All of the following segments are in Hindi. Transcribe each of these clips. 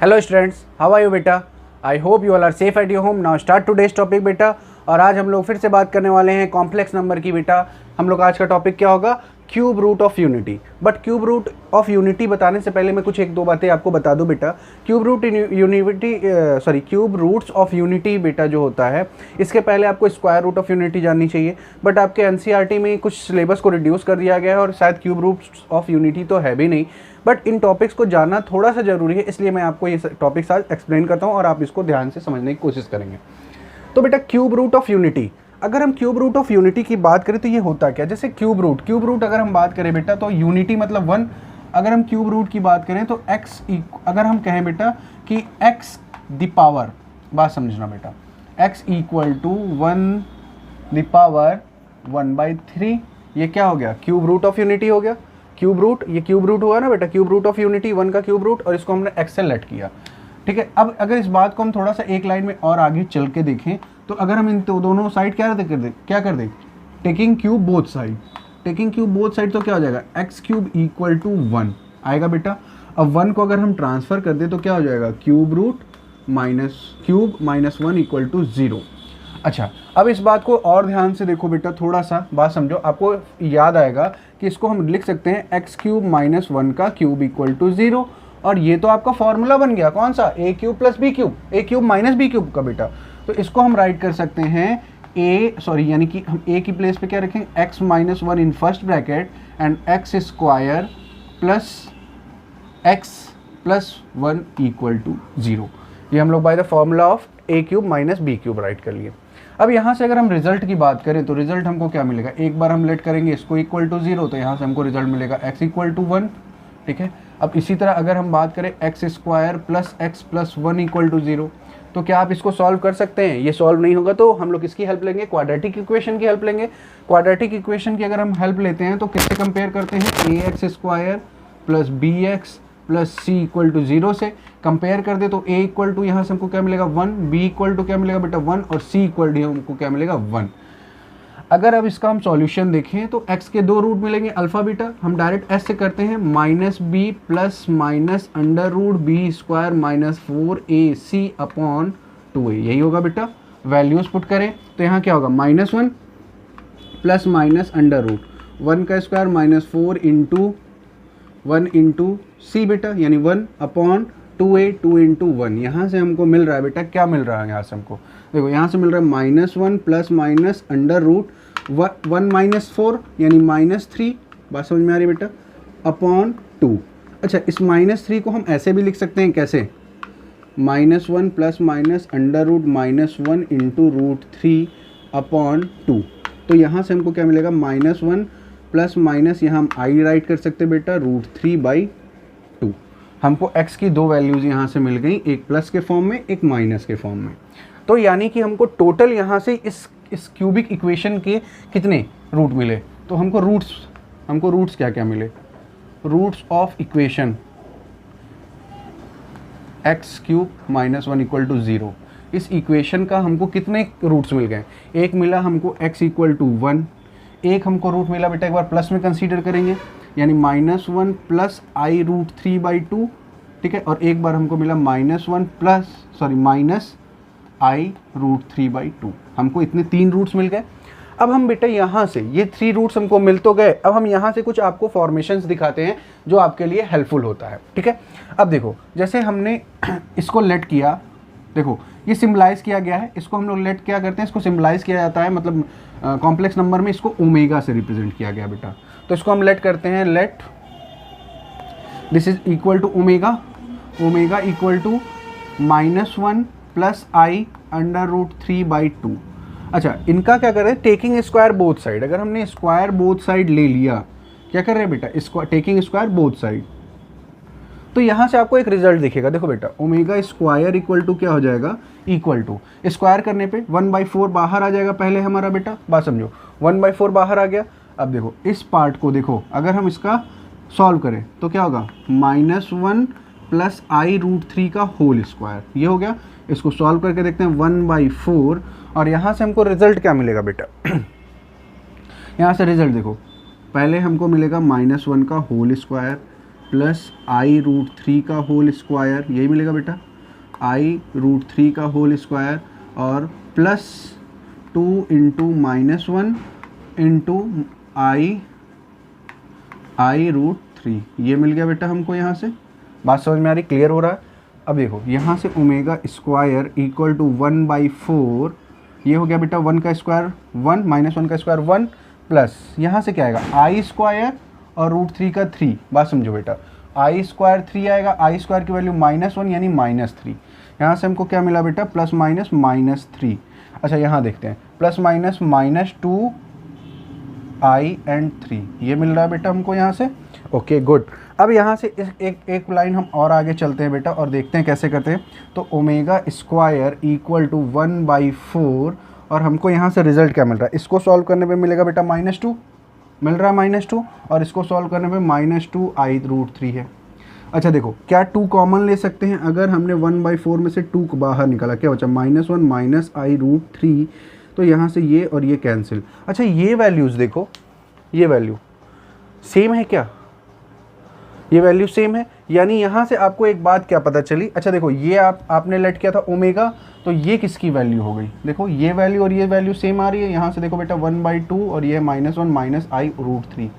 Hello students, how are you बेटा? I hope you all are safe at your home. Now start today's topic बेटा. और आज हम लोग फिर से बात करने वाले हैं कॉम्प्लेक्स नंबर की बेटा. हम लोग आज का टॉपिक क्या होगा? Cube root of unity. But cube root of unity बताने से पहले मैं कुछ एक दो बातें आपको बता दूं बेटा. Cube root cube roots of unity बेटा जो होता है, इसके पहले आपको स्क्वायर रूट ऑफ यूनिटी जाननी चाहिए. बट आपके एनसीईआरटी में कुछ सिलेबस को रिड्यूस कर दिया गया है और शायद क्यूब रूट्स ऑफ यूनिटी तो है भी नहीं. बट इन टॉपिक्स को जानना थोड़ा सा ज़रूरी है, इसलिए मैं आपको ये टॉपिक्स आज एक्सप्लेन करता हूँ और आप इसको ध्यान से समझने की कोशिश करेंगे. तो बेटा क्यूब रूट ऑफ यूनिटी, अगर हम क्यूब रूट ऑफ यूनिटी की बात करें तो ये होता क्या? जैसे क्यूब रूट अगर हम बात करें बेटा तो यूनिटी मतलब 1. अगर हम क्यूब रूट की बात करें तो अगर हम कहें बेटा कि x द पावर, बात समझना बेटा, x equal to 1 the power 1/3, ये क्या हो गया? क्यूब रूट ऑफ यूनिटी हो गया. क्यूब रूट, ये क्यूब रूट हुआ ना बेटा, क्यूब रूट ऑफ यूनिटी 1 का क्यूब रूट, और इसको हमने x से लेट किया. ठीक है. अब अगर इस बात को हम थोड़ा सा एक लाइन में और आगे चल के देखें तो अगर हम इन दोनों साइड क्या कर दें, टेकिंग क्यूब बोथ साइड, तो क्या हो जाएगा? एक्स क्यूब इक्वल टू 1 आएगा बेटा. अब 1 को अगर हम ट्रांसफर कर दें तो क्या हो जाएगा? Cube root minus 1 equal to 0. अच्छा, अब इस बात को और ध्यान से देखो बेटा, थोड़ा सा बात समझो, आपको याद आएगा कि इसको हम लिख सकते हैं एक्स क्यूब माइनस 1 का क्यूब इक्वल टू 0. और ये तो आपका फॉर्मूला बन गया, कौन सा? ए क्यूब प्लस बी क्यूब, ए क्यूब माइनस बी क्यूब का बेटा. तो इसको हम राइट कर सकते हैं यानी कि हम ए की प्लेस पे क्या रखेंगे? X minus 1 in first bracket and x square plus x plus 1 equal to 0. ये हम लोग by the formula of a cube minus b cube right कर लिए. अब यहाँ से अगर हम रिजल्ट की बात करें तो रिजल्ट हमको क्या मिलेगा? एक बार हम लेट करेंगे इसको इक्वल टू 0, तो यहाँ से हमको रिजल्ट मिलेगा x इक्वल टू 1. ठीक है. अब इसी तरह अगर हम बात करें x square plus x plus 1 equal to 0, तो क्या आप इसको सॉल्व कर सकते हैं? ये सॉल्व नहीं होगा तो हम लोग किसकी हेल्प लेंगे? क्वाड्रेटिक इक्वेशन की हेल्प लेंगे. क्वाड्रेटिक इक्वेशन की अगर हम हेल्प लेते हैं तो किससे कंपेयर करते हैं? A x square plus B x plus C equal to 0 से कंपेयर कर दे तो a इक्वल टू यहाँ से हमको क्या मिलेगा? 1, b इक्वल टू क्या मिलेगा बेटा? 1, और c इक्वल टू हमको क्या मिलेगा? 1. अगर अब इसका हम सॉल्यूशन देखें तो x के दो रूट मिलेंगे अल्फा बीटा, हम डायरेक्ट s से करते हैं minus b plus minus under root b square minus 4ac upon 2a, यही होगा बेटा. वैल्यूज पुट करें तो यहाँ क्या होगा? Minus 1 plus minus under root 1 का square minus 4 into 1 into c बेटा, यानी 1 अपॉन 2a 2 इंटू 1. यहाँ से हमको मिल रहा है बेटा, क्या मिल रहा है यहाँ से हमको? देखो यहाँ से मिल रहा है minus 1 plus minus under root 1 minus 4 यानी माइनस 3, बात समझ में आ रही है बेटा, अपॉन 2. अच्छा, इस माइनस 3 को हम ऐसे भी लिख सकते हैं, कैसे? Minus 1 plus minus under root minus 1 into root 3 upon 2. तो यहाँ से हमको क्या मिलेगा? माइनस 1 प्लस माइनस, यहाँ हम आई राइट कर सकते बेटा, रूट 3/2. हमको x की दो वैल्यूज़ यहाँ से मिल गई, एक प्लस के फॉर्म में, एक माइनस के फॉर्म में. तो यानी कि हमको टोटल यहाँ से इस क्यूबिक इक्वेशन के कितने रूट मिले? तो हमको रूट्स क्या क्या मिले? Roots of equation x cube minus 1 equal to 0, इस इक्वेशन का हमको कितने रूट्स मिल गए? एक मिला हमको x इक्वल टू 1, एक हमको रूट मिला बेटा, एक बार प्लस में कंसीडर करेंगे, यानी माइनस 1 प्लस आई रूट 3/2. ठीक है. और एक बार हमको मिला माइनस आई रूट 3/2. हमको इतने 3 रूट्स मिल गए. अब हम बेटा यहाँ से ये 3 रूट्स हमको मिल तो गए, अब हम यहाँ से कुछ आपको फॉर्मेशंस दिखाते हैं जो आपके लिए हेल्पफुल होता है. ठीक है. अब देखो, जैसे हमने इसको लेट किया, देखो ये सिम्बलाइज किया गया है, इसको हम लोग लेट क्या करते हैं? इसको सिम्बलाइज किया जाता है, मतलब कॉम्प्लेक्स नंबर में इसको ओमेगा से रिप्रेजेंट किया गया बेटा. तो इसको हम लेट करते हैं, let this is equal to omega equal to minus 1 plus i under root 3/2. अच्छा, इनका क्या कर रहे हैं? Taking square both side. अगर हमने स्क्वायर बोथ साइड ले लिया, क्या कर रहे हैं बेटा? टेकिंग स्क्वायर बोथ साइड, तो यहाँ से आपको एक रिजल्ट दिखेगा. देखो बेटा, ओमेगा स्क्वायर इक्वल टू क्या हो जाएगा? इक्वल टू स्क्वायर करने पे 1/4 बाहर आ जाएगा पहले हमारा बेटा, बात समझो, 1/4 बाहर आ गया. अब देखो इस पार्ट को देखो, अगर हम इसका सॉल्व करें तो क्या होगा? माइनस 1 प्लस आई रूट 3 का होल स्क्वायर, ये हो गया. इसको सॉल्व करके देखते हैं 1/4, और यहाँ से हमको रिजल्ट क्या मिलेगा बेटा? यहाँ से रिजल्ट देखो, पहले हमको मिलेगा -1 का होल स्क्वायर प्लस आई रूट थ्री का होल स्क्वायर, यही मिलेगा बेटा, आई रूट थ्री का होल स्क्वायर, और प्लस 2 इंटू माइनस 1 इंटू आई रूट थ्री, ये मिल गया बेटा हमको यहाँ से। बात समझ में आ रही, क्लियर हो रहा है? अब देखो यहाँ से ओमेगा स्क्वायर इक्वल टू 1/4, ये हो गया बेटा 1 का स्क्वायर 1 माइनस 1 का स्क्वायर 1, प्लस यहाँ से क्या आएगा आई स्क्वायर और रूट थ्री का 3। बात समझो बेटा, आई स्क्वायर 3 आएगा, आई स्क्वायर की वैल्यू -1 यानी -3। यहाँ से हमको क्या मिला बेटा, प्लस माइनस -3। अच्छा यहाँ देखते हैं, प्लस माइनस -2 आई एंड 3, ये मिल रहा है बेटा हमको यहाँ से। Okay good. अब यहाँ से एक लाइन हम और आगे चलते हैं बेटा और देखते हैं कैसे करते हैं। तो ओमेगा स्क्वायर इक्वल टू 1/4 और हमको यहाँ से रिजल्ट क्या मिल रहा है, इसको सॉल्व करने पे मिलेगा बेटा -2 मिल रहा है, -2, और इसको सॉल्व करने पे -2 आई रूट 3 है। अच्छा देखो, क्या 2 कॉमन ले सकते हैं? अगर हमने 1/4 में से 2 को बाहर निकाला, क्या बचा, -1 माइनस आई रूट 3, तो यहाँ से ये और ये कैंसिल। अच्छा ये वैल्यूज़ देखो, ये वैल्यू सेम है क्या, ये वैल्यू सेम है, यानी यहाँ से आपको एक बात क्या पता चली। अच्छा देखो, ये आपने लेट किया था ओमेगा, तो ये किसकी वैल्यू हो गई, देखो ये वैल्यू और ये वैल्यू सेम आ रही है। यहाँ से देखो बेटा 1/2 और ये -1 माइनस आई रूट 3,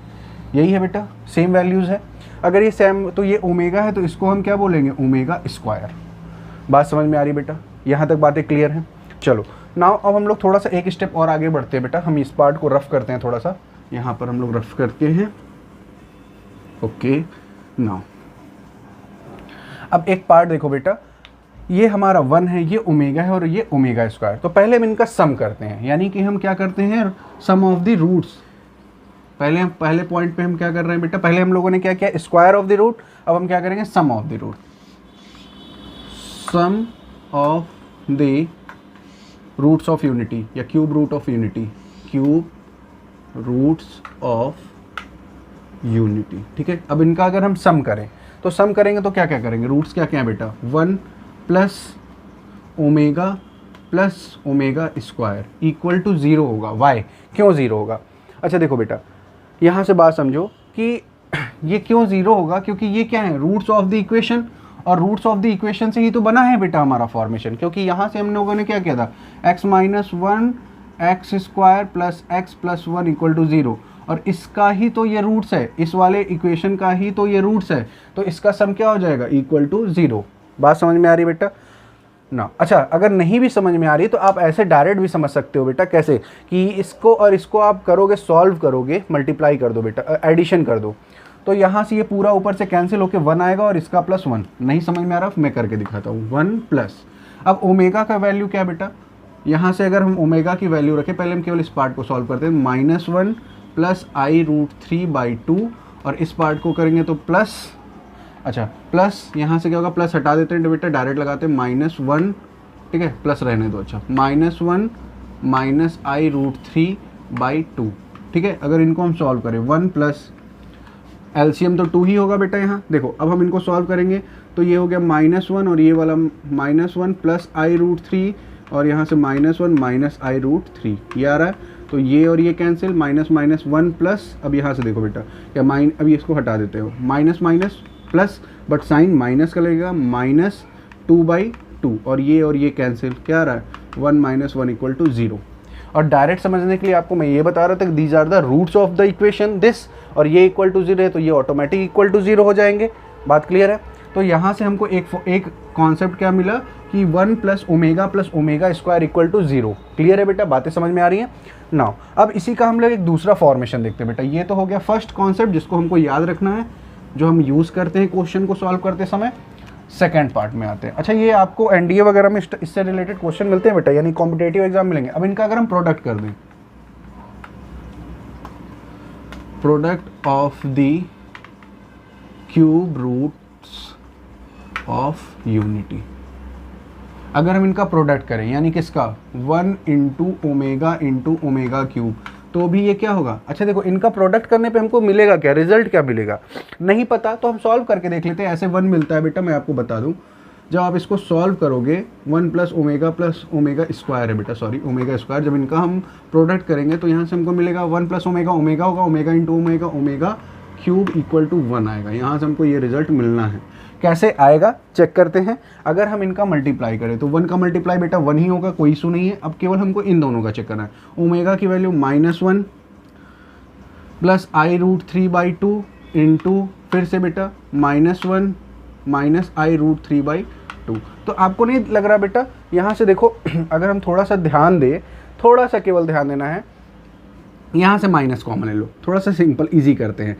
यही है बेटा, सेम वैल्यूज़ है। अगर ये सेम, तो ये ओमेगा है, तो इसको हम क्या बोलेंगे, ओमेगा स्क्वायर। बात समझ में आ रही बेटा, यहाँ तक बातें क्लियर हैं? चलो नाउ अब हम लोग थोड़ा सा एक स्टेप और आगे बढ़ते हैं बेटा, हम इस पार्ट को रफ करते हैं थोड़ा सा, यहाँ पर हम लोग रफ करते हैं। ओके नाउ अब एक पार्ट देखो बेटा, ये हमारा 1 है, ये ओमेगा है और ये ओमेगा स्क्वायर। तो पहले हम इनका सम करते हैं, यानी कि हम क्या करते हैं, सम ऑफ द रूट्स। पहले पॉइंट पे हम क्या कर रहे हैं बेटा, पहले हम लोगों ने क्या किया, स्क्वायर ऑफ द रूट, अब हम क्या करेंगे, sum of the root. Sum of the roots of unity या cube root of unity, cube roots of unity. ठीक है, अब इनका अगर हम सम करें, तो सम करेंगे तो क्या क्या करेंगे, रूट्स क्या क्या है बेटा, 1 plus omega square equal to 0 होगा। वाई, क्यों 0 होगा? अच्छा देखो बेटा, यहाँ से बात समझो कि ये क्यों 0 होगा, क्योंकि ये क्या है, रूट्स ऑफ द इक्वेशन, और रूट्स ऑफ द इक्वेशन से ही तो बना है बेटा हमारा फॉर्मेशन। क्योंकि यहाँ से हम लोगों ने क्या किया था, x minus 1 x square plus x plus 1 equal to 0, और इसका ही तो ये रूट्स है, इस वाले इक्वेशन का ही तो ये रूट्स है, तो इसका सम क्या हो जाएगा, इक्वल टू 0। बात समझ में आ रही बेटा ना? अच्छा अगर नहीं भी समझ में आ रही तो आप ऐसे डायरेक्ट भी समझ सकते हो बेटा। कैसे कि इसको और इसको आप करोगे, सॉल्व करोगे, मल्टीप्लाई कर दो बेटा, एडिशन कर दो, तो यहाँ से ये पूरा ऊपर से कैंसिल होकर 1 आएगा और इसका प्लस 1। नहीं समझ में आ रहा, मैं करके दिखाता हूँ। 1 प्लस, अब ओमेगा का वैल्यू क्या बेटा, यहाँ से अगर हम ओमेगा की वैल्यू रखें, पहले हम केवल इस पार्ट को सॉल्व करते हैं, -1 प्लस आई रूट 3/2, और इस पार्ट को करेंगे तो प्लस, अच्छा प्लस यहाँ से क्या होगा, प्लस हटा देते हैं बेटा, डायरेक्ट लगाते हैं -1, ठीक है, प्लस रहने दो। अच्छा -1 माइनस आई रूट 3/2, ठीक है। अगर इनको हम सॉल्व करें, 1 प्लस एलसीएम तो 2 ही होगा बेटा यहाँ। देखो अब हम इनको सॉल्व करेंगे तो ये हो गया -1 और ये वाला -1 प्लस आई रूट 3, और यहाँ से -1 माइनस आई रूट 3, ये आ रहा है। तो ये और ये कैंसिल, -1 प्लस, अब यहाँ से देखो बेटा क्या अभी इसको हटा देते हो, minus plus, but sign minus का लगेगा, -2/2, और ये कैंसिल, क्या आ रहा है, 1 - 1 इक्वल टू 0। और डायरेक्ट समझने के लिए आपको मैं ये बता रहा था कि these are the roots of the equation this, और ये इक्वल टू 0 है तो ये ऑटोमेटिक इक्वल टू 0 हो जाएंगे। बात क्लियर है? तो यहाँ से हमको एक कॉन्सेप्ट क्या मिला कि 1 plus omega square equal to 0। Clear है बेटा, बातें समझ में आ रही हैं? नाउ अब इसी का हम लोग एक दूसरा फॉर्मेशन देखते हैं बेटा। ये तो हो गया फर्स्ट कॉन्सेप्ट जिसको हमको याद रखना है, जो हम यूज़ करते हैं क्वेश्चन को सॉल्व करते समय। सेकंड पार्ट में आते हैं। अच्छा ये आपको एनडीए वगैरह में इससे रिलेटेड क्वेश्चन मिलते हैं बेटा, यानी कॉम्पिटेटिव एग्जाम मिलेंगे। अब इनका अगर हम प्रोडक्ट कर दें, product of the cube roots of unity, अगर हम इनका प्रोडक्ट करें, यानी किसका, 1 इंटू ओमेगा क्यूब, तो भी ये क्या होगा। अच्छा देखो इनका प्रोडक्ट करने पे हमको मिलेगा क्या, रिजल्ट क्या मिलेगा, नहीं पता, तो हम सॉल्व करके देख लेते हैं। ऐसे 1 मिलता है बेटा, मैं आपको बता दूं, जब आप इसको सॉल्व करोगे, 1 प्लस ओमेगा स्क्वायर है बेटा, सॉरी ओमेगा स्क्वायर, जब इनका हम प्रोडक्ट करेंगे तो यहाँ से हमको मिलेगा 1 प्लस ओमेगा होगा, omega into omega cube equal to 1 आएगा। यहाँ से हमको ये रिजल्ट मिलना है। कैसे आएगा चेक करते हैं। अगर हम इनका मल्टीप्लाई करें तो 1 का मल्टीप्लाई बेटा 1 ही होगा, कोई इशू नहीं है। अब केवल हमको इन दोनों का चेक करना है। ओमेगा की वैल्यू -1 प्लस i√3/2 इंटू फिर से बेटा -1 माइनस i√3/2। तो आपको नहीं लग रहा बेटा, यहाँ से देखो अगर हम थोड़ा सा ध्यान दें, थोड़ा सा केवल ध्यान देना है, यहाँ से माइनस कॉमन ले लो, थोड़ा सा सिंपल इजी करते हैं।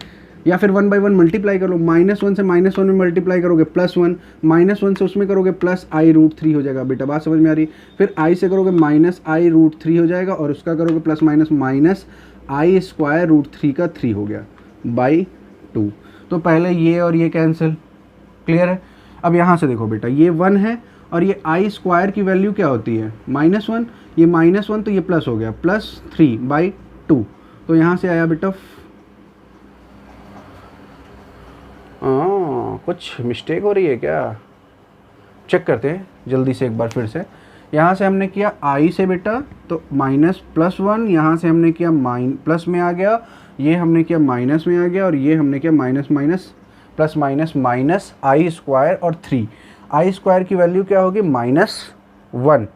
या फिर 1/1 मल्टीप्लाई कर लो, -1 से -1 में मल्टीप्लाई करोगे +1, -1 से उसमें करोगे प्लस i√3 हो जाएगा। बेटा बात समझ में आ रही? फिर i से करोगे -i√3 हो जाएगा और उसका करोगे प्लस माइनस i²√3 का 3 हो गया /2। तो पहले ये और ये कैंसिल, क्लियर है। अब यहाँ से देखो बेटा ये 1 है और ये i² की वैल्यू क्या होती है -1, ये -1 तो ये प्लस हो गया +3/2। तो यहाँ से आया बेटा कुछ मिस्टेक हो रही है क्या, चेक करते हैं जल्दी से एक बार फिर से। यहाँ से हमने किया i से बेटा तो -+1, यहाँ से हमने किया प्लस में आ गया, ये हमने किया माइनस में आ गया और ये हमने किया माइनस प्लस माइनस i² और 3। i² की वैल्यू क्या होगी -1,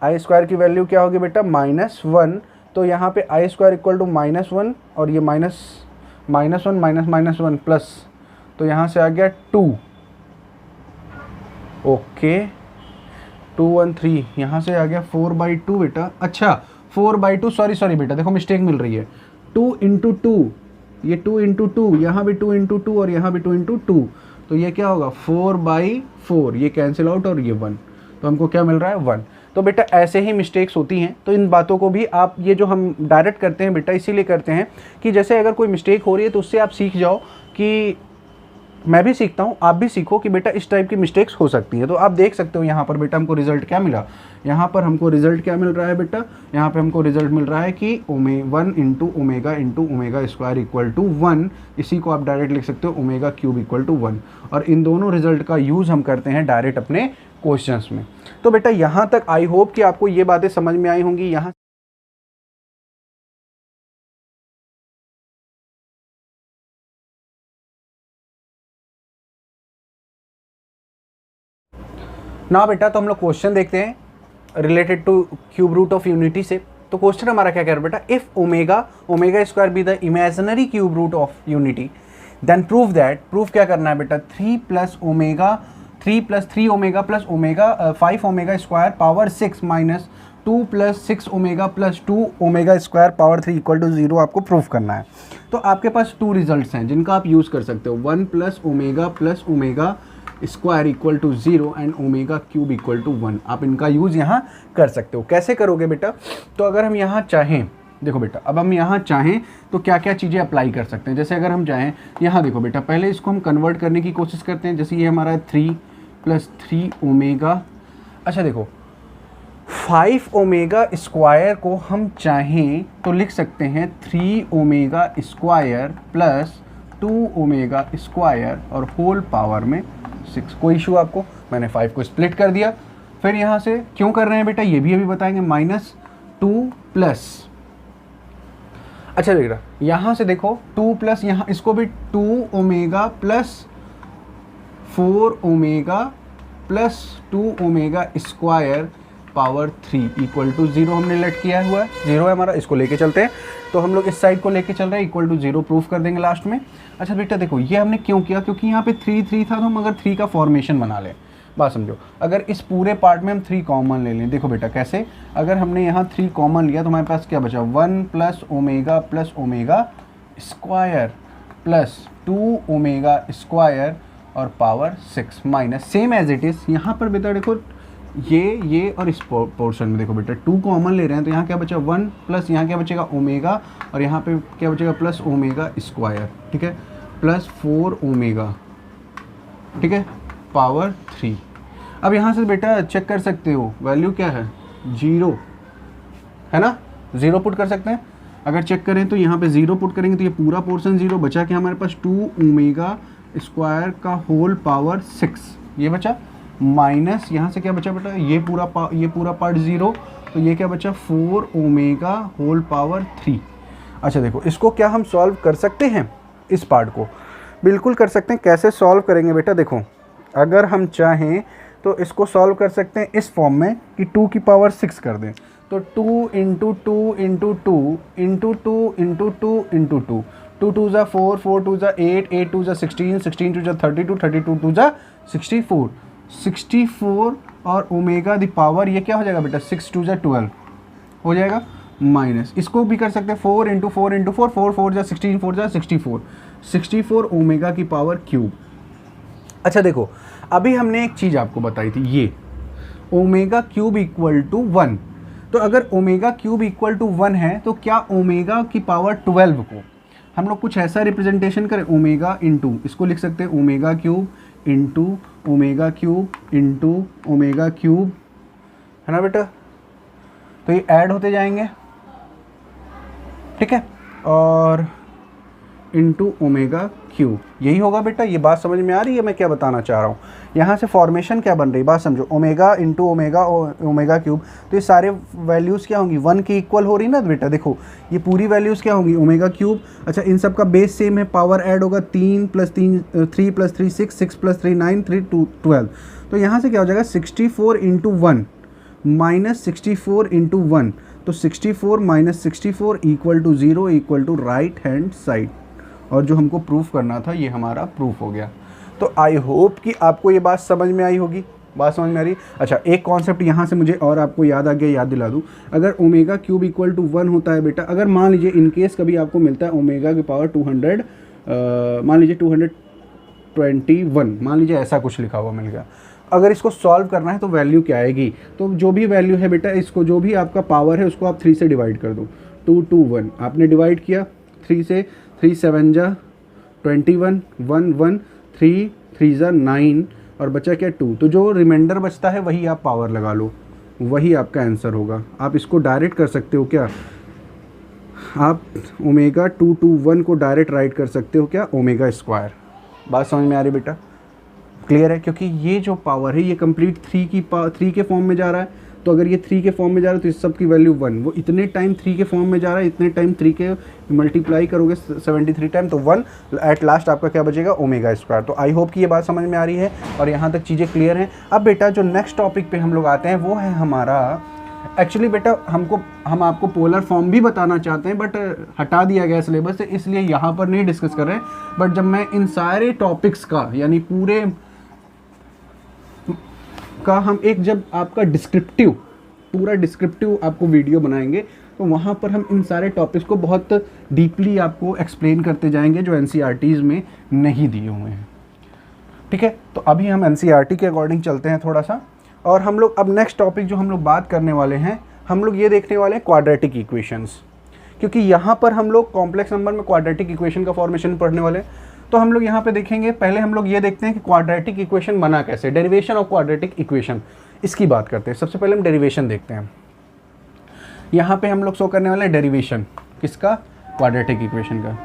i² की वैल्यू क्या होगी बेटा -1। तो यहाँ पे i² इक्वल टू -1 और ये -1 प्लस, तो यहाँ से आ गया 2। ओके 2 1 3, यहाँ से आ गया 4/2 बेटा। अच्छा 4/2, सॉरी बेटा, देखो मिस्टेक मिल रही है। 2 × 2, ये 2 × 2, यहाँ भी 2 × 2 और यहाँ भी 2 × 2, तो ये क्या होगा 4/4, ये कैंसिल आउट और ये 1, तो हमको क्या मिल रहा है 1। तो बेटा ऐसे ही मिस्टेक्स होती हैं, तो इन बातों को भी आप, ये जो हम डायरेक्ट करते हैं बेटा इसीलिए करते हैं कि जैसे अगर कोई मिस्टेक हो रही है तो उससे आप सीख जाओ, कि मैं भी सीखता हूँ, आप भी सीखो कि बेटा इस टाइप की मिस्टेक्स हो सकती है। तो आप देख सकते हो यहाँ पर बेटा हमको रिजल्ट क्या मिला, यहाँ पर हमको रिजल्ट क्या मिल रहा है बेटा, यहाँ पे हमको रिजल्ट मिल रहा है कि 1 × ω² इक्वल टू 1, इसी को आप डायरेक्ट लिख सकते हो ω³ इक्वल टू 1। और इन दोनों रिजल्ट का यूज़ हम करते हैं डायरेक्ट अपने क्वेश्चंस में। तो बेटा यहाँ तक आई होप कि आपको ये बातें समझ में आई होंगी। यहाँ ना बेटा तो हम लोग क्वेश्चन देखते हैं related to cube root of unity से। तो क्वेश्चन हमारा क्या कह रहा है बेटा, if omega be the imaginary cube root of unity then prove that, proof क्या करना है बेटा 3 + omega 3 + 3 omega plus omega 5 omega power 6 minus 2 + 6 omega plus 2 omega power 3 equal to 0 आपको प्रूफ करना है। तो आपके पास 2 रिजल्ट्स हैं जिनका आप यूज़ कर सकते हो, 1 + omega plus omega square equal to 0 and ω³ equal to 1। आप इनका यूज़ यहाँ कर सकते हो। कैसे करोगे बेटा, तो अगर हम यहाँ चाहें, देखो बेटा अब हम यहाँ चाहें तो क्या क्या चीज़ें अप्लाई कर सकते हैं। जैसे अगर हम चाहें यहाँ देखो बेटा, पहले इसको हम कन्वर्ट करने की कोशिश करते हैं। जैसे ये हमारा 3 + 3 ओमेगा, अच्छा देखो 5 ओमेगा² को हम चाहें तो लिख सकते हैं 3 ओमेगा² प्लस 2 ओमेगा² और होल पावर में 6। कोई इशू आपको, मैंने 5 को स्प्लिट कर दिया। फिर यहाँ से क्यों कर रहे हैं बेटा ये भी अभी बताएंगे, -2 प्लस, अच्छा बेटा यहाँ से देखो 2 प्लस, यहाँ इसको भी 2 omega plus 4 omega plus 2 omega power 3 equal to 0 हमने लेट किया हुआ है, 0 है हमारा, इसको लेके चलते हैं। तो हम लोग इस साइड को लेके चल रहे हैं, इक्वल टू 0 प्रूफ कर देंगे लास्ट में। अच्छा बेटा देखो ये हमने क्यों किया, क्योंकि यहाँ पे 3 3 था, तो हम अगर 3 का फॉर्मेशन बना लें, बात समझो, अगर इस पूरे पार्ट में हम 3 कॉमन ले लें, देखो बेटा कैसे, अगर हमने यहाँ 3 कॉमन लिया तो हमारे पास क्या बचा 1 + omega plus omega plus 2 omega और power 6 minus, same as it is यहाँ पर बेटा देखो ये और इस पोर्शन में देखो बेटा 2 कॉमन ले रहे हैं, तो यहाँ क्या बचा 1 प्लस यहाँ क्या बचेगा ओमेगा और यहाँ पे क्या बचेगा प्लस ओमेगा², ठीक है, प्लस 4 ओमेगा, ठीक है, पावर 3। अब यहाँ से बेटा चेक कर सकते हो वैल्यू क्या है 0 है ना, 0 पुट कर सकते हैं। अगर चेक करें तो यहाँ पे 0 पुट करेंगे तो ये पूरा पोर्शन 0 बचा, कि हमारे पास 2 ओमेगा² का होल पावर 6 ये बचा, माइनस यहाँ से क्या बचा बेटा ये पूरा पार्ट 0, तो ये क्या बचा 4 ओमेगा होल पावर 3। अच्छा देखो इसको क्या हम सॉल्व कर सकते हैं, इस पार्ट को बिल्कुल कर सकते हैं। कैसे सॉल्व करेंगे बेटा, देखो अगर हम चाहें तो इसको सॉल्व कर सकते हैं इस फॉर्म में कि 2 की पावर 6 कर दें, तो 2 into 2 into 2 into 2 into 2 into 2, 2 2 ज़ा 4, 4 2 ज़ा 8, 8 2 ज़ा 16, 16 2 ज़ा 32, 32 2 ज़ा 64, 64 और ओमेगा द पावर ये क्या हो जाएगा बेटा, 6 2 ज़ा 12 हो जाएगा, माइनस इसको भी कर सकते हैं 4 इंटू 4 इंटू 4, 4 4 ज़ा 16, 4 ज़ा 64, 64 ओमेगा की पावर क्यूब। अच्छा देखो, अभी हमने एक चीज़ आपको बताई थी, ये ओमेगा क्यूब इक्वल टू 1, तो अगर ओमेगा क्यूब इक्वल टू 1 है तो क्या ओमेगा की पावर 12 को हम लोग कुछ ऐसा रिप्रेजेंटेशन करें, ओमेगा इंटू, इसको लिख सकते हैं omega cube into omega cube into omega cube, है ना बेटा, तो ये ऐड होते जाएंगे, ठीक है, और इंटू ओमेगा क्यूब, यही होगा बेटा। ये बात समझ में आ रही है मैं क्या बताना चाह रहा हूँ? यहाँ से फॉर्मेशन क्या बन रही, बात समझो, omega into omega omega cube, तो ये सारे वैल्यूज़ क्या होंगी, 1 की इक्वल हो रही ना बेटा, देखो ये पूरी वैल्यूज़ क्या होंगी, ओमेगा क्यूब। अच्छा इन सब का बेस सेम है, पावर ऐड होगा, 3 + 3 3 + 3 6, 6 + 3 9, 3 2 12, तो यहाँ से क्या हो जाएगा 64 इंटू 1 माइनस 64 इंटू 1, तो 64 minus 64 equal to 0 equal to right hand side, और जो हमको प्रूफ करना था ये हमारा प्रूफ हो गया। तो आई होप कि आपको ये बात समझ में आई होगी, बात समझ में आ रही। अच्छा एक कॉन्सेप्ट यहाँ से मुझे और आपको याद आ गया, याद दिला दूँ, अगर ओमेगा क्यूब इक्वल टू 1 होता है बेटा, अगर मान लीजिए इनकेस कभी आपको मिलता है ओमेगा की पावर 200, मान लीजिए 221, मान लीजिए ऐसा कुछ लिखा हुआ मिल गया, अगर इसको सॉल्व करना है तो वैल्यू क्या आएगी, तो जो भी वैल्यू है बेटा, इसको जो भी आपका पावर है उसको आप 3 से डिवाइड कर दो, 2 2 1 आपने डिवाइड किया 3 से, 3 7 जा 21, 1 1, 3 3 जा 9 और बचा क्या 2, तो जो रिमाइंडर बचता है वही आप पावर लगा लो, वही आपका आंसर होगा। आप इसको डायरेक्ट कर सकते हो क्या, आप ओमेगा 2 2 1 को डायरेक्ट राइट कर सकते हो क्या, ओमेगा स्क्वायर। बात समझ में आ रही बेटा, क्लियर है, क्योंकि ये जो पावर है ये कंप्लीट 3 के फॉर्म में जा रहा है, तो अगर ये 3 के फॉर्म में जा रहा है तो इस सब की वैल्यू 1, वो इतने टाइम 3 के फॉर्म में जा रहा है, इतने टाइम 3 के मल्टीप्लाई करोगे 73 टाइम, तो 1 एट लास्ट आपका क्या बचेगा, ओमेगा स्क्वायर। तो आई होप कि ये बात समझ में आ रही है और यहाँ तक चीज़ें क्लियर हैं। अब बेटा जो नेक्स्ट टॉपिक पे हम लोग आते हैं वो है हमारा, एक्चुअली बेटा हम आपको पोलर फॉर्म भी बताना चाहते हैं बट हटा दिया गया सिलेबस से, इसलिए यहाँ पर नहीं डिस्कस कर रहे हैं। बट जब मैं इन सारे टॉपिक्स का यानी पूरे का हम एक जब आपका पूरा डिस्क्रिप्टिव आपको वीडियो बनाएंगे तो वहाँ पर हम इन सारे टॉपिक्स को बहुत डीपली आपको एक्सप्लेन करते जाएंगे जो एनसीईआरटीज़ में नहीं दिए हुए हैं, ठीक है। तो अभी हम एनसीईआरटी के अकॉर्डिंग चलते हैं थोड़ा सा, और हम लोग अब नेक्स्ट टॉपिक जो हम लोग बात करने वाले हैं, हम लोग ये देखने वाले हैं क्वाड्रेटिक इक्वेशंस, क्योंकि यहाँ पर हम लोग कॉम्प्लेक्स नंबर में क्वाड्रेटिक इक्वेशन का फॉर्मेशन पढ़ने वाले हैं। तो हम लोग यहाँ पे देखेंगे, पहले हम लोग ये देखते हैं कि क्वाड्रेटिक इक्वेशन बना कैसे, डेरिवेशन ऑफ क्वाड्रेटिक इक्वेशन, इसकी बात करते हैं। सबसे पहले हम डेरिवेशन देखते हैं। यहाँ पे हम लोग शो करने वाले हैं डेरिवेशन किसका, क्वाड्रेटिक इक्वेशन का।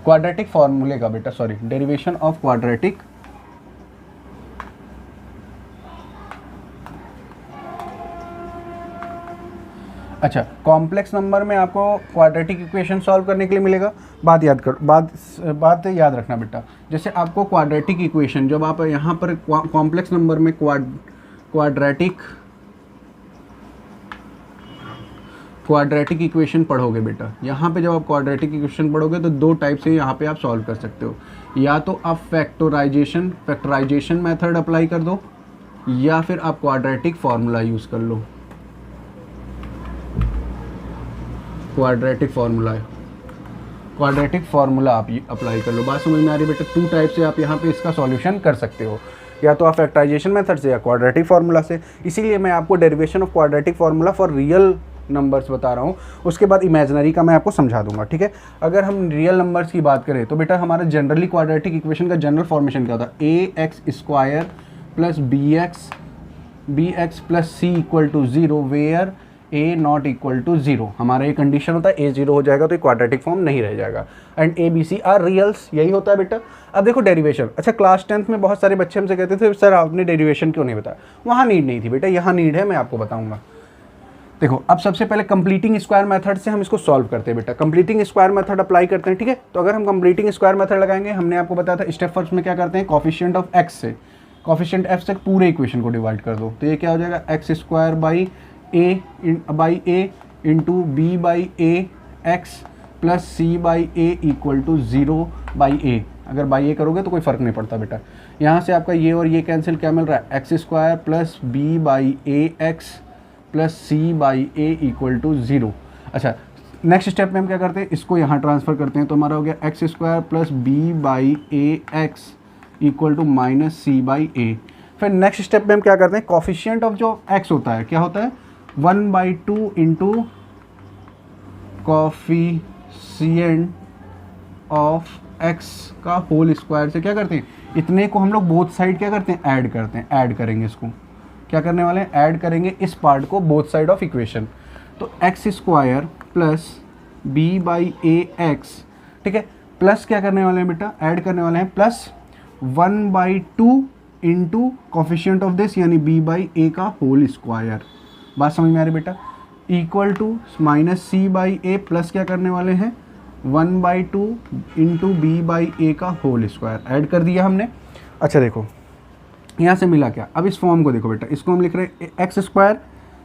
क्वाड्रेटिक फॉर्मूले का बेटा, सॉरी, डेरिवेशन ऑफ क्वाड्रेटिक अच्छा, कॉम्प्लेक्स नंबर में आपको क्वाड्रेटिक इक्वेशन सॉल्व करने के लिए मिलेगा। बात याद रखना बेटा, जैसे आपको क्वाड्रेटिक इक्वेशन जब आप यहाँ पर कॉम्प्लेक्स नंबर में क्वाड्रेटिक इक्वेशन पढ़ोगे बेटा, यहाँ पे जब आप क्वाड्रेटिक इक्वेशन पढ़ोगे तो 2 टाइप से यहाँ पे आप सॉल्व कर सकते हो, या तो आप फैक्टराइजेशन मेथड अप्लाई कर दो, या फिर आप क्वाड्रेटिक फार्मूला यूज़ कर लो। क्वाड्रेटिक फार्मूला आप अप्लाई कर लो। बात समझ में आ रही है बेटा, 2 टाइप से आप यहाँ पे इसका सॉल्यूशन कर सकते हो, या तो आप फैक्टराइजेशन मेथड से या क्वाड्रेटिक फार्मूला से। इसीलिए मैं आपको derivation of quadratic formula for real numbers बता रहा हूँ, उसके बाद इमेजिनरी का मैं आपको समझा दूंगा, ठीक है। अगर हम रियल नंबर्स की बात करें तो बेटा हमारा जनरली क्वाड्रेटिक इक्वेशन का जनरल फॉर्मेशन क्या था, ax² plus bx plus c equal to 0 where a not equal to 0। हमारा ये कंडीशन होता है, a 0 हो जाएगा तो ये क्वाड्रेटिक फॉर्म नहीं रह जाएगा, and a b c are reals, यही होता है बेटा। अब देखो डेरिवेशन, अच्छा क्लास 10th में बहुत सारे बच्चे हमसे कहते थे सर आपने डेरिवेशन क्यों नहीं बताया, वहाँ नीड नहीं थी बेटा, यहाँ नीड है, मैं आपको बताऊँगा। देखो अब सबसे पहले कंप्लीटिंग स्क्वायर मेथड से हम इसको सॉल्व करते हैं बेटा। कंप्लीटिंग स्क्वायर मेथड अप्लाई करते हैं, ठीक है। तो अगर हम कंप्लीटिंग स्क्वायर मेथड लगाएंगे, हमने आपको बताया था स्टेप फर्स्ट में क्या करते हैं, कॉफिशिएंट ऑफ एक्स से, कॉफिशिएंट एफ से पूरे इक्वेशन को डिवाइड कर दो। तो ये क्या हो जाएगा, x square by a into b by a x plus c by a equal to 0 by a. अगर बाई ए करोगे तो कोई फ़र्क नहीं पड़ता बेटा। यहाँ से आपका ये और ये कैंसिल, क्या मिल रहा है, x square plus b by a x plus c by a equal to 0। अच्छा, नेक्स्ट स्टेप में हम क्या करते हैं, इसको यहाँ ट्रांसफ़र करते हैं। तो हमारा हो गया x square plus b by a x equal to minus c by a. फिर नेक्स्ट स्टेप में हम क्या करते हैं, कॉफिशिएंट ऑफ जो एक्स होता है क्या होता है, 1/2 इंटू कॉफिशिएंट ऑफ एक्स का होल स्क्वायर से क्या करते हैं, इतने को हम लोग बोथ साइड क्या करते हैं, ऐड करते हैं। ऐड करेंगे, इसको क्या करने वाले हैं, ऐड करेंगे इस पार्ट को बोथ साइड ऑफ इक्वेशन। तो x square plus b by a x, ठीक है, प्लस क्या करने वाले हैं बेटा, ऐड करने वाले हैं plus 1/2 into coefficient of this यानी बी बाई ए का होल स्क्वायर। बात समझ में आ रही बेटा, equal to minus c by a plus क्या करने वाले हैं 1/2 इंटू बी बाई ए का होल स्क्वायर। ऐड कर दिया हमने। अच्छा देखो यहाँ से मिला क्या, अब इस फॉर्म को देखो बेटा, इसको हम लिख रहे हैं एक्स स्क्वायर,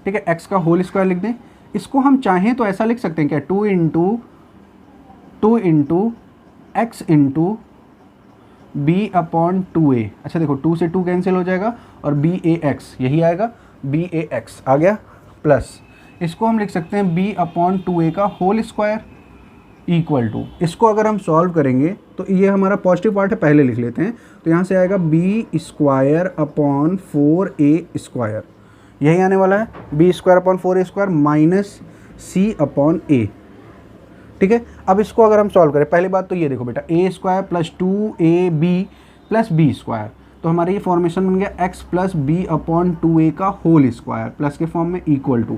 ठीक है, एक्स का होल स्क्वायर लिख दें। इसको हम चाहें तो ऐसा लिख सकते हैं क्या, 2 into x into b upon 2a। अच्छा देखो 2 से 2 कैंसिल हो जाएगा और बी ए एक्स यही आएगा, बी ए एक्स आ गया, प्लस इसको हम लिख सकते हैं b अपॉन 2a का होल स्क्वायर इक्वल टू, इसको अगर हम सॉल्व करेंगे तो ये हमारा पॉजिटिव पार्ट है, पहले लिख लेते हैं। तो यहाँ से आएगा b square upon 4a square, यही आने वाला है, b square upon 4a square minus c upon a, ठीक है। अब इसको अगर हम सॉल्व करें, पहली बात तो ये देखो बेटा, a square plus 2ab plus b square, तो हमारा ये फॉर्मेशन बन गया x plus b upon 2a का होल स्क्वायर प्लस के फॉर्म में इक्वल टू।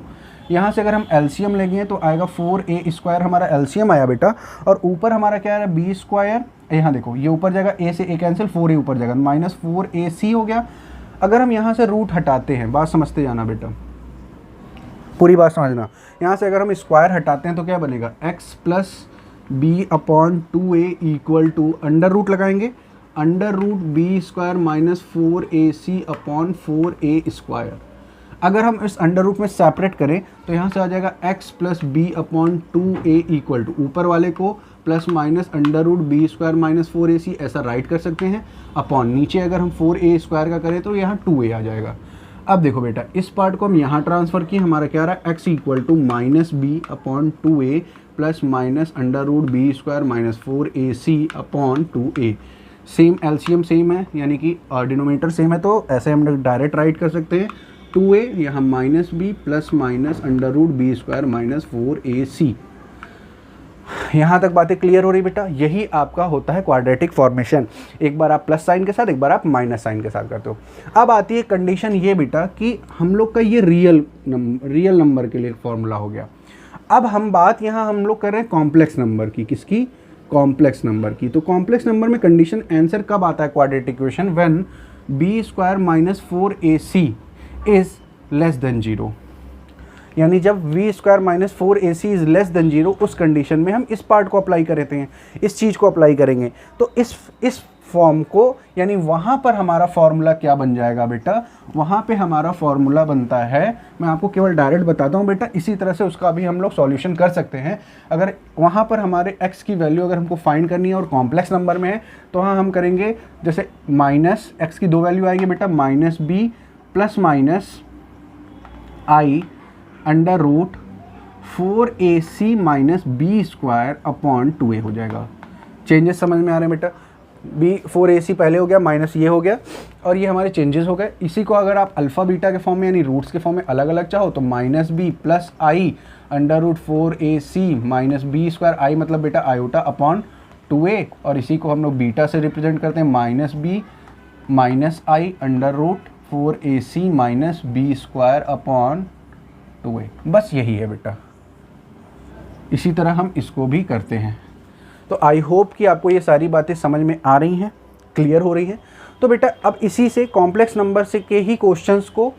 यहाँ से अगर हम एलसीएम लेंगे तो आएगा 4a स्क्वायर, हमारा एलसीएम आया बेटा, और ऊपर हमारा क्या है b स्क्वायर, यहाँ देखो ये ऊपर जाएगा, a से a कैंसिल, 4a ऊपर जाएगा, माइनस 4ac हो गया। अगर हम यहाँ से रूट हटाते हैं, बात समझते जाना बेटा, पूरी बात समझना, यहाँ से अगर हम स्क्वायर हटाते हैं तो क्या बनेगा, x plus b upon 2a equal to under root लगाएंगे, under root b square minus 4ac upon 4a square. अगर हम इस अंडर रूट में सेपरेट करें तो यहाँ से आ जाएगा x plus b upon 2a equal to, ऊपर वाले को plus minus under root b square minus 4ac ऐसा राइट कर सकते हैं, अपॉन नीचे अगर हम 4a स्क्वायर का करें तो यहाँ 2a आ जाएगा। अब देखो बेटा, इस पार्ट को हम यहाँ ट्रांसफ़र किए, हमारा क्या आ रहा है, x equal to minus b upon 2a plus minus under root b square minus 4ac upon 2a। Same LCM same है, यानी कि डिनोमिनेटर सेम है, तो ऐसे हम लोग डायरेक्ट राइट कर सकते हैं, 2a यहाँ minus b plus minus under root b square minus 4ac। यहाँ तक बातें क्लियर हो रही बेटा, यही आपका होता है क्वाड्रेटिक फॉर्मेशन। एक बार आप प्लस साइन के साथ, एक बार आप माइनस साइन के साथ करते हो। अब आती है कंडीशन ये बेटा कि हम लोग का ये रियल नंबर के लिए फॉर्मूला हो गया। अब हम बात यहाँ हम लोग कर रहे हैं कॉम्प्लेक्स नंबर की, किसकी, कॉम्प्लेक्स नंबर की। तो कॉम्प्लेक्स नंबर में कंडीशन आंसर कब आता है quadratic equation, when b square minus 4ac is less than 0, यानी जब v square minus 4ac is less than 0, उस कंडीशन में हम इस पार्ट को अप्लाई करते हैं, इस चीज़ को अप्लाई करेंगे। तो इस फॉर्म को, यानी वहाँ पर हमारा फॉर्मूला क्या बन जाएगा बेटा, वहाँ पे हमारा फॉर्मूला बनता है, मैं आपको केवल डायरेक्ट बताता हूँ बेटा, इसी तरह से उसका भी हम लोग सॉल्यूशन कर सकते हैं। अगर वहाँ पर हमारे x की वैल्यू अगर हमको फाइंड करनी है और कॉम्प्लेक्स नंबर में है, तो वहाँ हम करेंगे जैसे माइनस x की 2 वैल्यू आएगी बेटा, minus b plus minus i under root 4ac minus b square upon 2a हो जाएगा। चेंजेस समझ में आ रहे हैं बेटा, बी 4ac पहले हो गया, माइनस ये हो गया, और ये हमारे चेंजेस हो गए। इसी को अगर आप अल्फ़ा बीटा के फॉर्म में यानी रूट्स के फॉर्म में अलग अलग चाहो तो minus b plus i under root 4ac minus b square, i मतलब बेटा आयोटा अपॉन 2a, और इसी को हम लोग बीटा से रिप्रेजेंट करते हैं, minus b minus i under root 4ac minus b square upon 2a। बस यही है बेटा, इसी तरह हम इसको भी करते हैं। तो आई होप कि आपको ये सारी बातें समझ में आ रही हैं, क्लियर हो रही हैं। तो बेटा अब इसी से कॉम्प्लेक्स नंबर से के ही क्वेश्चंस को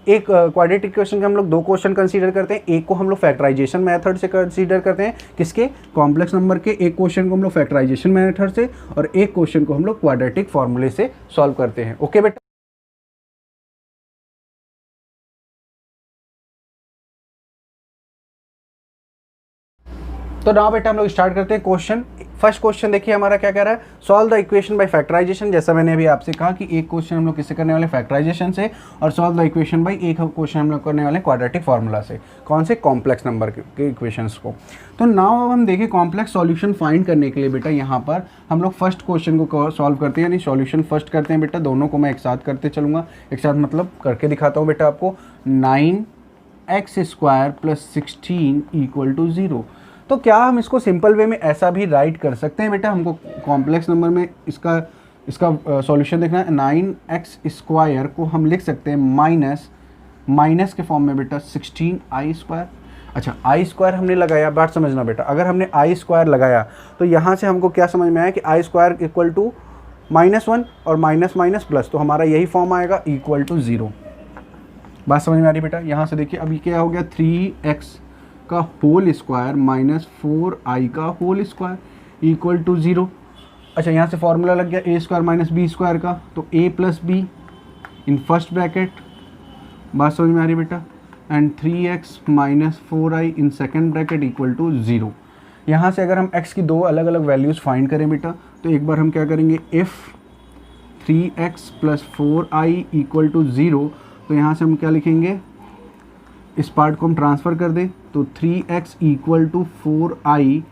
एक क्वाड्रेटिक इक्वेशन के हम लोग 2 क्वेश्चन कंसीडर करते हैं, एक को हम लोग फैक्टराइजेशन मेथड से कंसीडर करते हैं, किसके, कॉम्प्लेक्स नंबर के। एक क्वेश्चन को हम लोग फैक्टराइजेशन मेथड से और एक क्वेश्चन को हम लोग क्वाड्रेटिक फॉर्मूले से सॉल्व करते हैं। ओके बेटा, तो नाउ बेटा हम लोग स्टार्ट करते हैं क्वेश्चन। फर्स्ट क्वेश्चन देखिए हमारा क्या कह रहा है, solve the equation by factorisation. जैसा मैंने अभी आपसे कहा कि एक क्वेश्चन हम लोग किससे करने वाले, फैक्टराइजेशन से, और सॉल्व द इक्वेशन बाय एक क्वेश्चन हम लोग करने वाले क्वाड्रेटिक फार्मूला से। कौन से, कॉम्प्लेक्स नंबर के इक्वेशंस को। तो नाउ अब हम देखें कॉम्प्लेक्स सॉल्यूशन फाइंड करने के लिए बेटा यहाँ पर हम लोग फर्स्ट क्वेश्चन को सॉल्व करते हैं, यानी सॉल्यूशन फर्स्ट करते हैं बेटा। दोनों को मैं एक साथ करते चलूँगा, एक साथ मतलब करके दिखाता हूँ बेटा आपको। 9x² + 16 = 0। तो क्या हम इसको सिंपल वे में ऐसा भी राइट कर सकते हैं बेटा, हमको कॉम्प्लेक्स नंबर में इसका सॉल्यूशन देखना है। 9x² को हम लिख सकते हैं माइनस के फॉर्म में बेटा 16i²। अच्छा, i² हमने लगाया, बात समझना बेटा, अगर हमने i² लगाया तो यहाँ से हमको क्या समझ में आया कि i² = -1 और माइनस प्लस, तो हमारा यही फॉर्म आएगा =0। बात समझ में आ रही बेटा। यहाँ से देखिए अभी क्या हो गया, 3x का होल स्क्वायर माइनस 4i का होल स्क्वायर = 0। अच्छा, यहाँ से फॉर्मूला लग गया a² - b² का, तो a + b in first bracket, बात समझ में आ रही बेटा, and 3x - 4i in second bracket = 0। यहाँ से अगर हम x की 2 अलग अलग वैल्यूज़ फाइंड करें बेटा, तो एक बार हम क्या करेंगे, इफ़ 3x + 4i = 0, तो यहाँ से हम क्या लिखेंगे, इस पार्ट को हम ट्रांसफ़र कर दें, तो 3x = 4i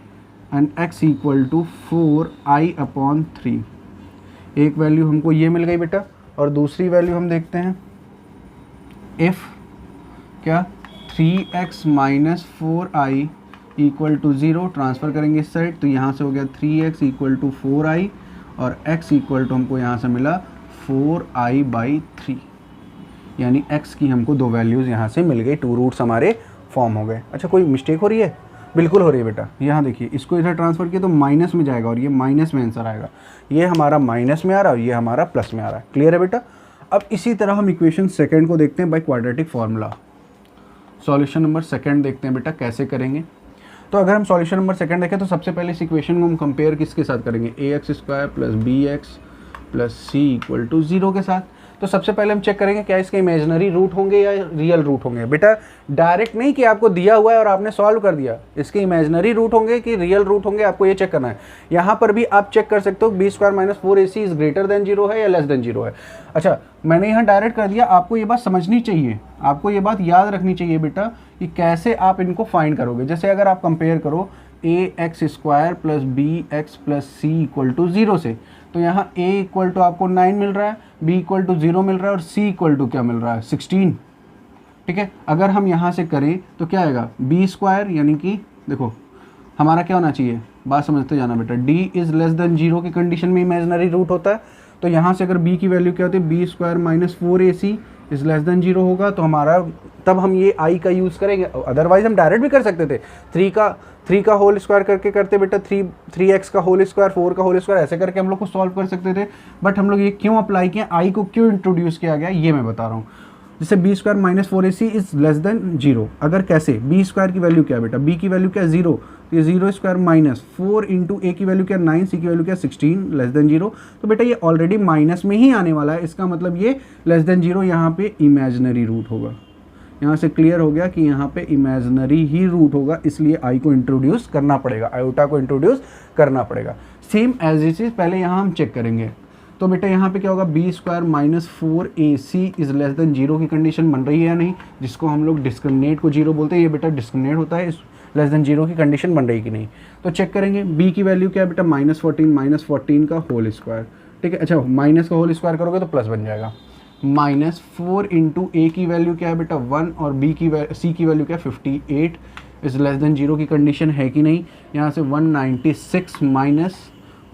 and x = 4i/3। एक वैल्यू हमको ये मिल गई बेटा, और दूसरी वैल्यू हम देखते हैं, इफ़ क्या 3x - 4i = 0, ट्रांसफ़र करेंगे इस साइड, तो यहाँ से हो गया 3x = 4i और x = हमको यहाँ से मिला 4i/3, यानी x की हमको 2 वैल्यूज़ यहाँ से मिल गई, 2 रूट्स हमारे फॉर्म हो गए। अच्छा, कोई मिस्टेक हो रही है, बिल्कुल हो रही है बेटा। यहाँ देखिए, इसको इधर ट्रांसफ़र किया तो माइनस में जाएगा और ये माइनस में आंसर आएगा, ये हमारा माइनस में आ रहा है और ये हमारा प्लस में आ रहा है। क्लियर है बेटा। अब इसी तरह हम इक्वेशन सेकंड को देखते हैं by quadratic formula. Solution number second देखते हैं बेटा कैसे करेंगे। तो अगर हम सॉल्यूशन नंबर सेकंड देखें तो सबसे पहले इस इक्वेशन को हम कंपेयर किसके साथ करेंगे, ax² + bx + c = 0 के साथ। तो सबसे पहले हम चेक करेंगे क्या इसके इमेजिनरी रूट होंगे या रियल रूट होंगे। बेटा डायरेक्ट नहीं कि आपको दिया हुआ है और आपने सॉल्व कर दिया, इसके इमेजिनरी रूट होंगे कि रियल रूट होंगे, आपको ये चेक करना है। यहाँ पर भी आप चेक कर सकते हो b² - 4ac is greater than 0 है या लेस देन 0 है। अच्छा, मैंने यहाँ डायरेक्ट कर दिया, आपको ये बात समझनी चाहिए, आपको ये बात याद रखनी चाहिए बेटा कि कैसे आप इनको फाइंड करोगे। जैसे अगर आप कंपेयर करो ax² + bx + c = 0 से, तो यहाँ a = आपको 9 मिल रहा है, b = 0 मिल रहा है और c = क्या मिल रहा है, 16। ठीक है, अगर हम यहाँ से करें तो क्या आएगा, b², यानी कि देखो हमारा क्या होना चाहिए, बात समझते जाना बेटा, d इज़ लेस देन 0 की कंडीशन में इमेजिनरी रूट होता है। तो यहाँ से अगर b की वैल्यू क्या होती है, b² - 4ac is less than 0 होगा, तो हमारा तब हम ये i का यूज़ करेंगे। अदरवाइज हम डायरेक्ट भी कर सकते थे, 3 का होल स्क्वायर करके करते बेटा, 3x का होल स्क्वायर, 4 का होल स्क्वायर, ऐसे करके हम लोग को सॉल्व कर सकते थे। बट हम लोग ये क्यों अप्लाई किया, i को क्यों इंट्रोड्यूस किया गया, ये मैं बता रहा हूँ। जैसे b² - 4ac is less than 0, अगर कैसे, b² की वैल्यू क्या है बेटा, b की वैल्यू क्या है 0, तो ये 0² माइनस 4 इंटू a की वैल्यू क्या 9, c की वैल्यू क्या 16, लेस देन 0। तो बेटा ये ऑलरेडी माइनस में ही आने वाला है, इसका मतलब ये लेस देन 0 यहाँ पे इमेजिनरी रूट होगा। यहाँ से क्लियर हो गया कि यहाँ पे इमेजिनरी ही रूट होगा, इसलिए i को इंट्रोड्यूस करना पड़ेगा, आयोटा को इंट्रोड्यूस करना पड़ेगा। सेम एज इट इज पहले यहाँ हम चेक करेंगे। तो बेटा यहाँ पे क्या होगा, b² - 4ac is less than 0 की कंडीशन बन रही है या नहीं, जिसको हम लोग डिस्क्रिमिनेट को 0 बोलते हैं, ये बेटा डिस्क्रिमिनेट होता है, इस लेस देन 0 की कंडीशन बन रही कि नहीं। तो चेक करेंगे, b की वैल्यू क्या है बेटा, -14 का होल स्क्वायर। ठीक है, अच्छा माइनस का होल स्क्वायर करोगे तो प्लस बन जाएगा, -4 इंटू a की वैल्यू क्या है बेटा 1 और c की वैल्यू क्या है 58 इज़ लेस देन 0 की कंडीशन है कि नहीं। यहाँ से 196 माइनस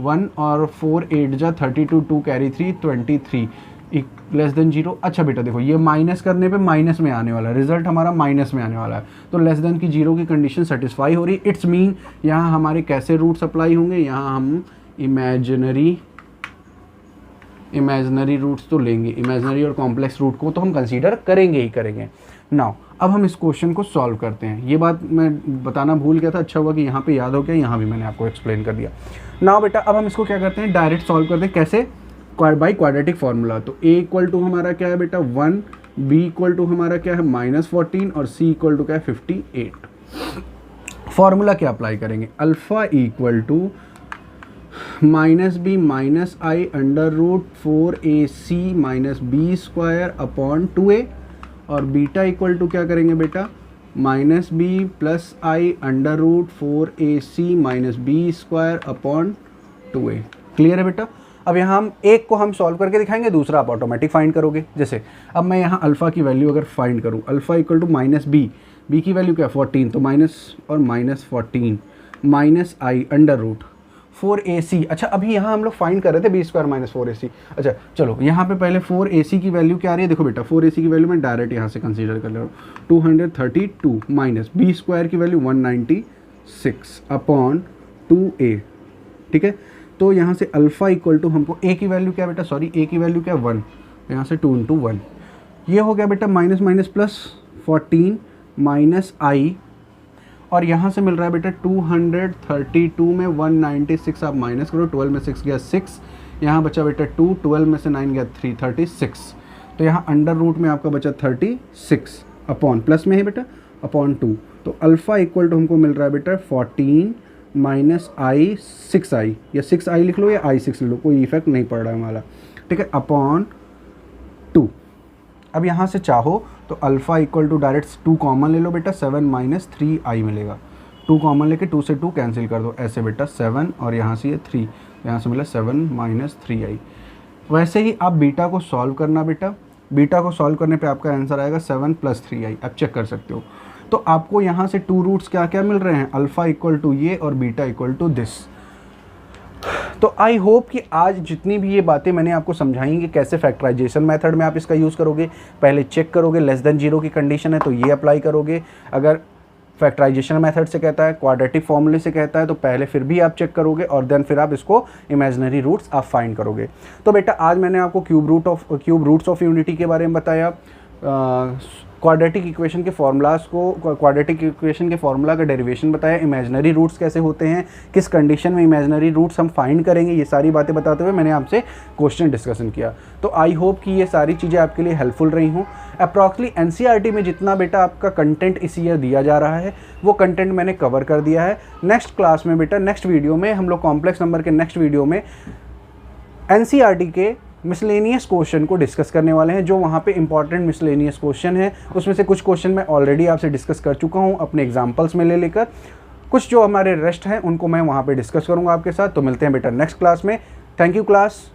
1 और 4 8 जा 32, 2 कैरी 3 23 लेस देन 0। अच्छा बेटा देखो, ये माइनस करने पे माइनस में आने वाला है, रिजल्ट हमारा माइनस में आने वाला है, तो लेस देन की 0 की कंडीशन सेटिस्फाई हो रही है। इट्स मीन यहाँ हमारे कैसे रूट्स अप्लाई होंगे, यहाँ हम इमेजिनरी इमेजनरी रूट्स तो लेंगे, इमेजनरी और कॉम्प्लेक्स रूट को तो हम कंसीडर करेंगे ही करेंगे। नाउ अब हम इस क्वेश्चन को सॉल्व करते हैं। ये बात मैं बताना भूल गया था, अच्छा हुआ कि यहाँ पे याद हो गया, यहाँ भी मैंने आपको एक्सप्लेन कर दिया। नाउ बेटा अब हम इसको क्या करते हैं, डायरेक्ट सॉल्व करते हैं। कैसे? By quadratic formula. तो a इक्वल टू हमारा क्या है बेटा 1, b इक्वल टू हमारा क्या है -14 और c इक्वल टू क्या है 58। फार्मूला क्या अप्लाई करेंगे, alpha equal to -b -i under root 4ac -b² upon 2a, और बीटा इक्वल टू क्या करेंगे बेटा -b + i under root 4ac -b² upon 2a। Clear है बेटा? अब यहाँ हम एक को हम सॉल्व करके दिखाएंगे, दूसरा आप ऑटोमेटिक फाइंड करोगे। जैसे अब मैं यहाँ अल्फ़ा की वैल्यू अगर फाइंड करूँ, अल्फ़ा इक्वल टू -b की वैल्यू क्या है 14, तो माइनस और -14 -i अंडर रूट 4ac। अच्छा अभी यहाँ हम लोग फाइंड कर रहे थे b² - 4ac। अच्छा चलो यहाँ पे पहले 4ac की वैल्यू क्या आ रही है, देखो बेटा 4ac की वैल्यू मैं डायरेक्ट यहाँ से कंसीडर कर ले रहा हूँ, 232 माइनस b² की वैल्यू 196 अपॉन 2a। ठीक है, तो यहाँ से अल्फ़ा इक्वल टू हमको a की वैल्यू क्या बेटा, सॉरी a की वैल्यू क्या 1, यहाँ से 2 × 1, ये हो गया बेटा माइनस माइनस प्लस 14 -i, और यहाँ से मिल रहा है बेटा 232 में 196 आप माइनस करो, 12 में 6 गया 6, यहाँ बचा बेटा 2, 12 में से 9 गया 3, 36। तो यहाँ अंडर रूट में आपका बचा 36 अपॉन प्लस में है बेटा अपॉन 2। तो अल्फ़ा इक्वल टू हमको मिल रहा है बेटा 14 -i 6i, या 6i लिख लो या i6 लिख लो, कोई इफेक्ट नहीं पड़ रहा है हमारा। ठीक है, अपॉन 2। अब यहाँ से चाहो तो alpha equal to direct 2 common ले लो बेटा, 7 - 3i मिलेगा। 2 कॉमन लेके 2 से 2 कैंसिल कर दो, ऐसे बेटा 7 और यहाँ से ये 3, यहाँ से मिला 7 - 3i। वैसे ही आप बीटा को सॉल्व करना बेटा, बीटा को सॉल्व करने पे आपका आंसर आएगा 7 + 3i। आप चेक कर सकते हो। तो आपको यहाँ से 2 रूट्स क्या क्या मिल रहे हैं, अल्फ़ा इक्वल टू ये और बीटा इक्वल टू दिस। तो आई होप कि आज जितनी भी ये बातें मैंने आपको समझाई कि कैसे फैक्टराइजेशन मेथड में आप इसका यूज़ करोगे, पहले चेक करोगे लेस देन 0 की कंडीशन है तो ये अप्लाई करोगे, अगर फैक्टराइजेशन मेथड से कहता है, क्वाड्रेटिक फॉर्मूले से कहता है, तो पहले फिर भी आप चेक करोगे और देन फिर आप इसको इमेजिनरी रूट्स आप फाइंड करोगे। तो बेटा आज मैंने आपको क्यूब रूट्स ऑफ यूनिटी के बारे में बताया, क्वाड्रेटिक इक्वेशन के फॉर्मूलाज को, क्वाड्रेटिक इक्वेशन के फॉर्मूला का डेरिवेशन बताया, इमेजिनरी रूट्स कैसे होते हैं, किस कंडीशन में इमेजिनरी रूट्स हम फाइंड करेंगे, ये सारी बातें बताते हुए मैंने आपसे क्वेश्चन डिस्कशन किया। तो आई होप कि ये सारी चीज़ें आपके लिए हेल्पफुल रही हों। अप्रॉक्सली एनसीईआरटी में जितना बेटा आपका कंटेंट इस ईयर दिया जा रहा है वो कंटेंट मैंने कवर कर दिया है। नेक्स्ट क्लास में बेटा, नेक्स्ट वीडियो में हम लोग कॉम्प्लेक्स नंबर के नेक्स्ट वीडियो में एनसीईआरटी के मिसलेनियस क्वेश्चन को डिस्कस करने वाले हैं, जो वहाँ पे इंपॉर्टेंट मिसलेनियस क्वेश्चन है। उसमें से कुछ क्वेश्चन मैं ऑलरेडी आपसे डिस्कस कर चुका हूँ अपने एग्जांपल्स में ले लेकर, कुछ जो हमारे रेस्ट हैं उनको मैं वहाँ पे डिस्कस करूँगा आपके साथ। तो मिलते हैं बेटा नेक्स्ट क्लास में। Thank you class.